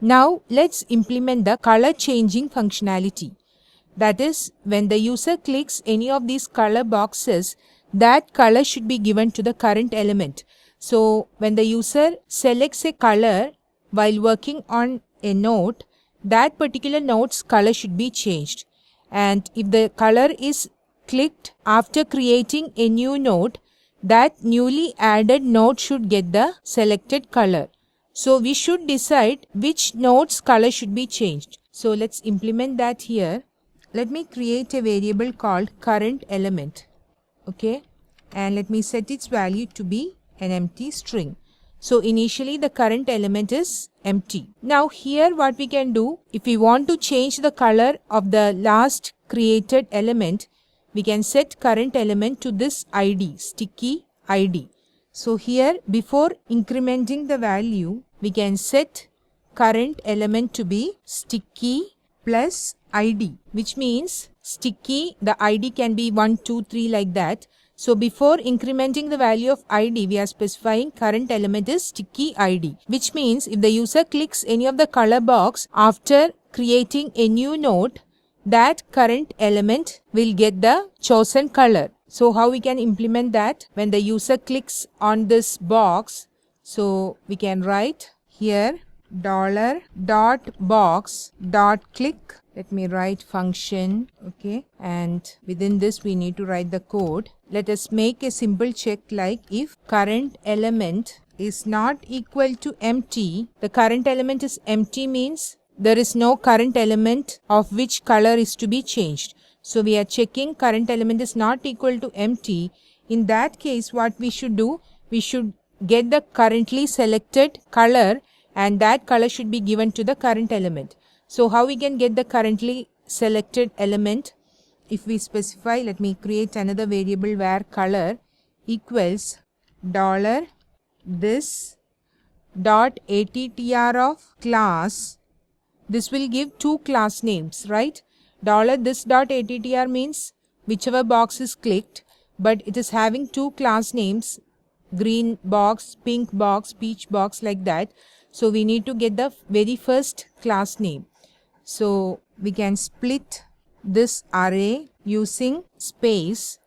Now let's implement the color changing functionality. That is, when the user clicks any of these color boxes, that color should be given to the current element. So when the user selects a color while working on a node, that particular node's color should be changed. And if the color is clicked after creating a new node, that newly added node should get the selected color. So we should decide which node's color should be changed. So let's implement that here. Let me create a variable called current element. Okay. And let me set its value to be an empty string. So initially the current element is empty. Now here what we can do, if we want to change the color of the last created element, we can set current element to this ID, sticky ID. So here before incrementing the value, we can set current element to be sticky plus ID, which means sticky, the ID can be 1, 2, 3 like that. So before incrementing the value of ID, we are specifying current element is sticky ID, which means if the user clicks any of the color box after creating a new node, that current element will get the chosen color. So how we can implement that? When the user clicks on this box, so we can write here $.box.click. Let me write function, okay, and within this we need to write the code. Let us make a simple check like if current element is not equal to empty, the current element is empty means there is no current element of which color is to be changed. So we are checking current element is not equal to empty. In that case, what we should do, we should get the currently selected color and that color should be given to the current element. So how we can get the currently selected element? If we specify, let me create another variable where color equals $this.attr of class. This will give two class names, right? $this.attr means whichever box is clicked, but it is having two class names, green box, pink box, peach box, like that. So we need to get the very first class name. So we can split this array using space,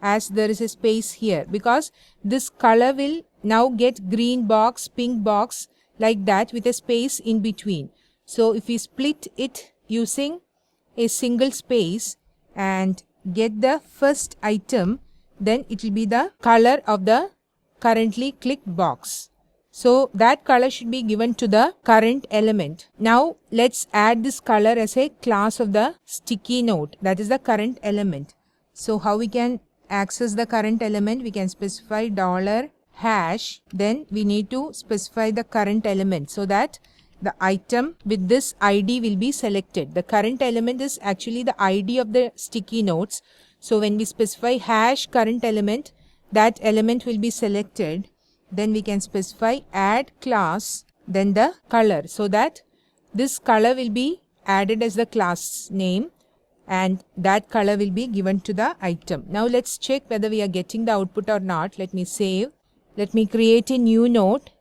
as there is a space here, because this color will now get green box, pink box, like that with a space in between. So if we split it using a single space and get the first item, then it will be the color of the currently clicked box. So that color should be given to the current element. Now let's add this color as a class of the sticky node, that is the current element. So how we can access the current element? We can specify $hash, then we need to specify the current element so that the item with this ID will be selected. The current element is actually the ID of the sticky nodes. So when we specify hash current element, that element will be selected. Then we can specify add class, then the color, so that this color will be added as the class name and that color will be given to the item. Now let's check whether we are getting the output or not. Let me save. Let me create a new node.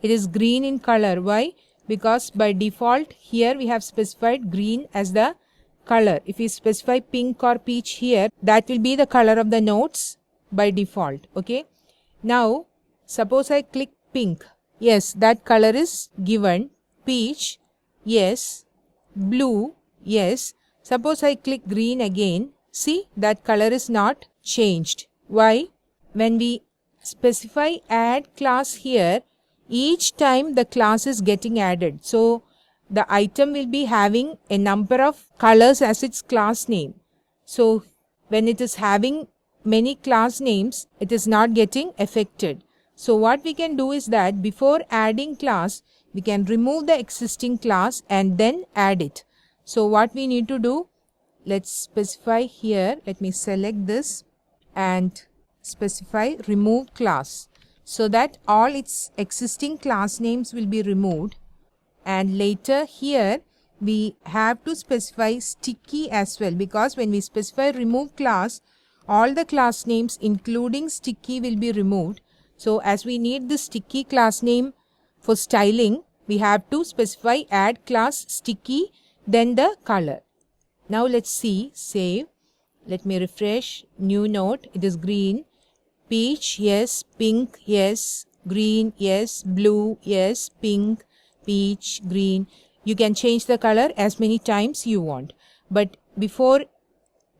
It is green in color. Why? Because by default here we have specified green as the color. If we specify pink or peach here, that will be the color of the nodes by default. Okay. Now suppose I click pink. Yes, that color is given. Peach. Yes. Blue. Yes. Suppose I click green again. See, that color is not changed. Why? When we specify add class here, each time the class is getting added. So the item will be having a number of colors as its class name. So when it is having many class names, it is not getting affected. So what we can do is that before adding class, we can remove the existing class and then add it. So what we need to do, let's specify here. Let me select this and specify remove class, so that all its existing class names will be removed. And later here we have to specify sticky as well, because when we specify remove class, all the class names including sticky will be removed. So as we need the sticky class name for styling, we have to specify add class sticky, then the color. Now let's see, save. Let me refresh, new note, it is green. Peach, yes. Pink, yes. Green, yes. Blue, yes. Pink, peach, green. You can change the color as many times you want. But before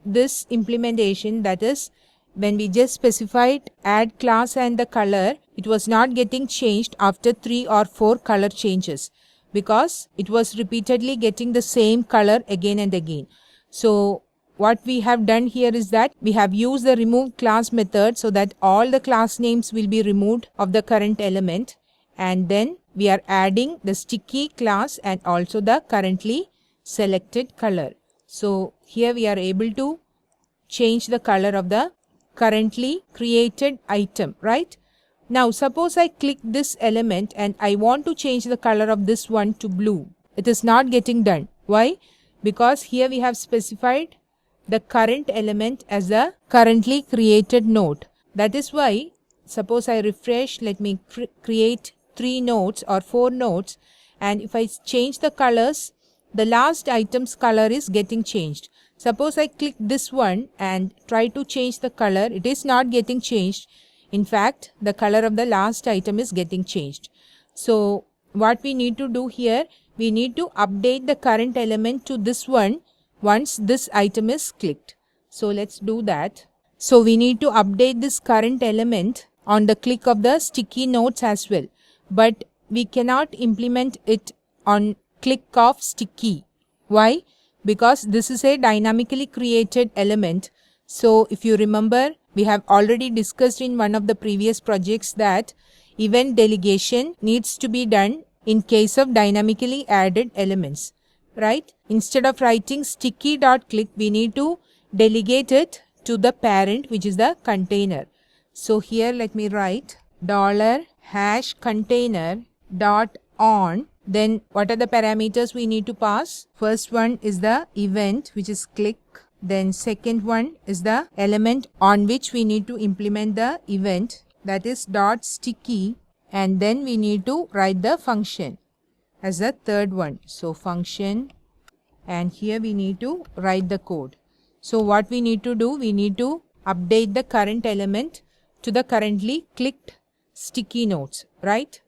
this implementation, that is when we just specified add class and the color, it was not getting changed after 3 or 4 color changes because it was repeatedly getting the same color again and again. So what we have done here is that we have used the remove class method so that all the class names will be removed of the current element, and then we are adding the sticky class and also the currently selected color. So here we are able to change the color of the currently created item, right? Now suppose I click this element and I want to change the color of this one to blue. It is not getting done. Why? Because here we have specified the current element as the currently created node. That is why, suppose I refresh, let me create 3 nodes or 4 nodes, and if I change the colors, the last item's color is getting changed. Suppose I click this one and try to change the color, it is not getting changed. In fact, the color of the last item is getting changed. So what we need to do here, we need to update the current element to this one once this item is clicked. So let's do that. So we need to update this current element on the click of the sticky nodes as well. But we cannot implement it on click of sticky. Why? Because this is a dynamically created element. So if you remember, we have already discussed in one of the previous projects that event delegation needs to be done in case of dynamically added elements. Right? Instead of writing sticky.click, we need to delegate it to the parent, which is the container. So here let me write $container.on. Then what are the parameters we need to pass? First one is the event, which is click. Then second one is the element on which we need to implement the event, that is .sticky. And then we need to write the function as the third one. So function, and here we need to write the code. So what we need to do, we need to update the current element to the currently clicked sticky nodes, right?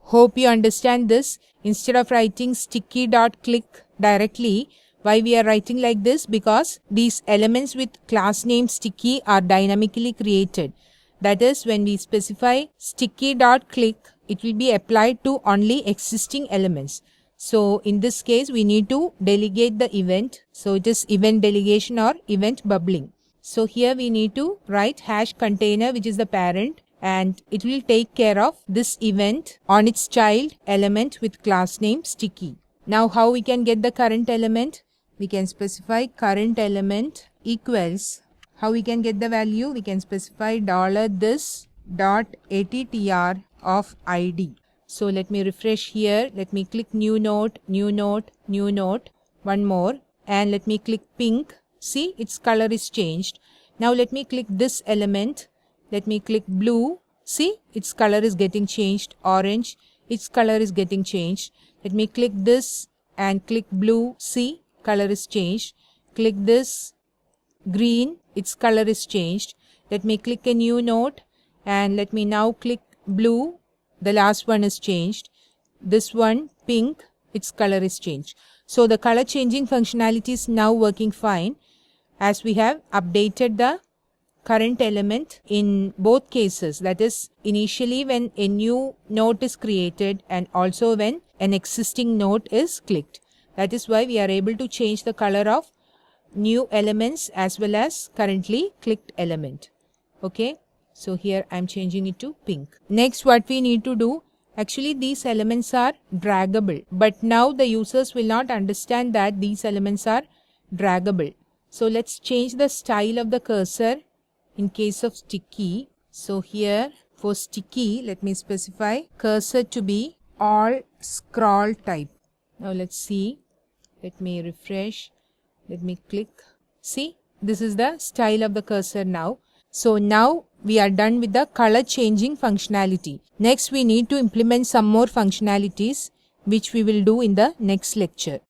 Hope you understand this. Instead of writing sticky.click directly, why we are writing like this? Because these elements with class name sticky are dynamically created. That is, when we specify sticky.click, it will be applied to only existing elements. So in this case, we need to delegate the event. So it is event delegation or event bubbling. So here we need to write #container, which is the parent, and it will take care of this event on its child element with class name sticky. Now how we can get the current element? We can specify current element equals, how we can get the value? We can specify $this.attr of ID. So let me refresh here. Let me click new note, new note, new note. One more. And let me click pink. See, its color is changed. Now let me click this element. Let me click blue. See, its color is getting changed. Orange, its color is getting changed. Let me click this and click blue. See, color is changed. Click this green, its color is changed. Let me click a new note and let me now click blue. The last one is changed. This one pink, its color is changed. So the color changing functionality is now working fine as we have updated the current element in both cases. That is, initially when a new node is created and also when an existing node is clicked. That is why we are able to change the color of new elements as well as currently clicked element. Okay. So here I am changing it to pink. Next, what we need to do, actually these elements are draggable, but now the users will not understand that these elements are draggable. So let's change the style of the cursor in case of sticky. So here for sticky, let me specify cursor to be all scroll type. Now let's see. Let me refresh. Let me click. See, this is the style of the cursor now. So now we are done with the color changing functionality. Next, we need to implement some more functionalities. which we will do in the next lecture.